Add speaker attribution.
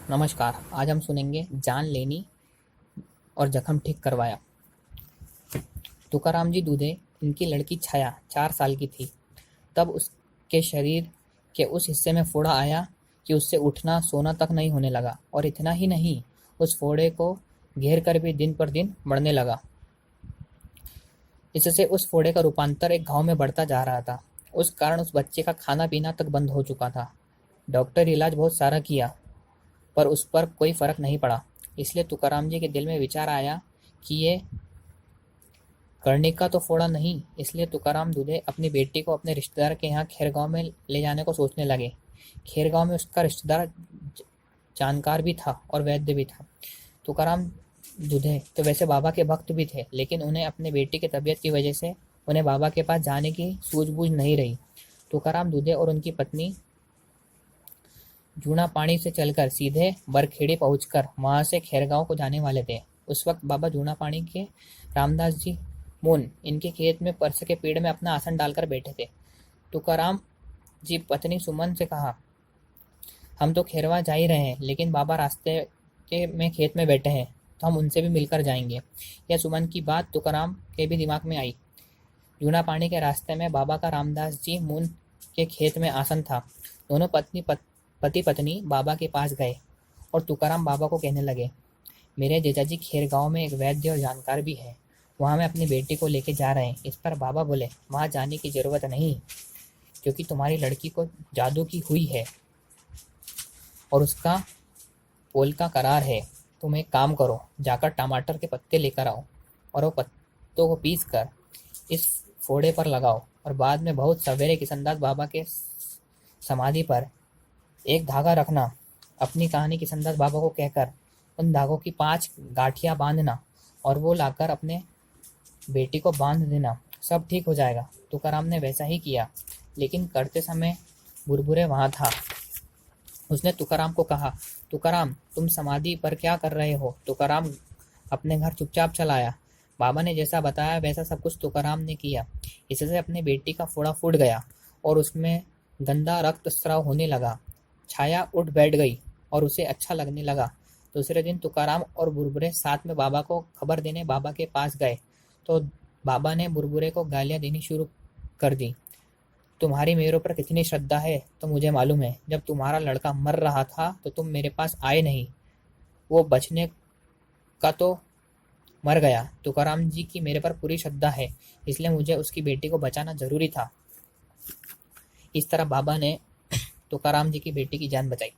Speaker 1: नमस्कार। आज हम सुनेंगे जान लेनी और जख्म ठीक करवाया। तुकाराम जी दूधे, इनकी लड़की छाया 4 साल की थी तब उसके शरीर के उस हिस्से में फोड़ा आया कि उससे उठना सोना तक नहीं होने लगा। और इतना ही नहीं, उस फोड़े को घेर कर भी दिन पर दिन बढ़ने लगा। इससे उस फोड़े का रूपांतर एक घाव में बढ़ता जा रहा था। उस कारण उस बच्चे का खाना पीना तक बंद हो चुका था। डॉक्टर इलाज बहुत सारा किया पर उस पर कोई फर्क नहीं पड़ा। इसलिए तुकाराम जी के दिल में विचार आया कि ये कर्णिका तो फोड़ा नहीं। इसलिए तुकाराम दूधे अपनी बेटी को अपने रिश्तेदार के यहाँ खेरगांव में ले जाने को सोचने लगे। खेरगांव में उसका रिश्तेदार जानकार भी था और वैद्य भी था। तुकाराम दूधे तो वैसे बाबा के भक्त भी थे, लेकिन उन्हें अपने बेटी की तबीयत की वजह से उन्हें बाबा के पास जाने की सूझबूझ नहीं रही। तुकाराम दूधे और उनकी पत्नी जूना पानी से चलकर सीधे बरखेड़ी पहुंचकर वहां से खैरगांव को जाने वाले थे। उस वक्त बाबा जूना पानी के रामदास जी मून इनके खेत में परस के पेड़ में अपना आसन डालकर बैठे थे। तुकाराम जी पत्नी सुमन से कहा, हम तो खैरवा जा ही रहे हैं, लेकिन बाबा रास्ते के में खेत में बैठे हैं, तो हम उनसे भी मिलकर जाएंगे। यह सुमन की बात तुकाराम के भी दिमाग में आई। जूना पानी के रास्ते में बाबा का रामदास जी मून के खेत में आसन था। दोनों पति पत्नी बाबा के पास गए और तुकाराम बाबा को कहने लगे, मेरे जीजाजी खेरगांव में एक वैद्य और जानकार भी है, वहां में अपनी बेटी को लेके जा रहे हैं। इस पर बाबा बोले, वहां जाने की जरूरत नहीं, क्योंकि तुम्हारी लड़की को जादू की हुई है और उसका पोल का करार है। तुम एक काम करो, जाकर टमाटर के पत्ते लेकर आओ और वो पत्तों को पीस कर इस फोड़े पर लगाओ और बाद में बहुत सवेरे किशनदास बाबा के समाधि पर एक धागा रखना। अपनी कहानी किशनदास बाबा को कहकर उन धागों की 5 गांठियां बांधना और वो लाकर अपने बेटी को बांध देना। सब ठीक हो जाएगा। तुकाराम ने वैसा ही किया, लेकिन करते समय बुरबुरे वहां था। उसने तुकाराम को कहा, तुकाराम तुम समाधि पर क्या कर रहे हो? तुकाराम अपने घर चुपचाप चला आया। बाबा ने जैसा बताया वैसा सब कुछ तुकाराम ने किया। इससे अपनी बेटी का फोड़ा फूट गया और उसमें गंदा रक्तस्राव होने लगा। छाया उठ बैठ गई और उसे अच्छा लगने लगा। दूसरे दिन तुकाराम और बुरबुरे साथ में बाबा को खबर देने बाबा के पास गए तो बाबा ने बुरबुरे को गालियां देनी शुरू कर दी। तुम्हारी मेरे ऊपर कितनी श्रद्धा है तो मुझे मालूम है। जब तुम्हारा लड़का मर रहा था तो तुम मेरे पास आए नहीं। वो बचने का तो मर गया। तुकाराम जी की मेरे पर पूरी श्रद्धा है, इसलिए मुझे उसकी बेटी को बचाना जरूरी था। इस तरह बाबा ने तुकाराम जी की बेटी की जान बचाई।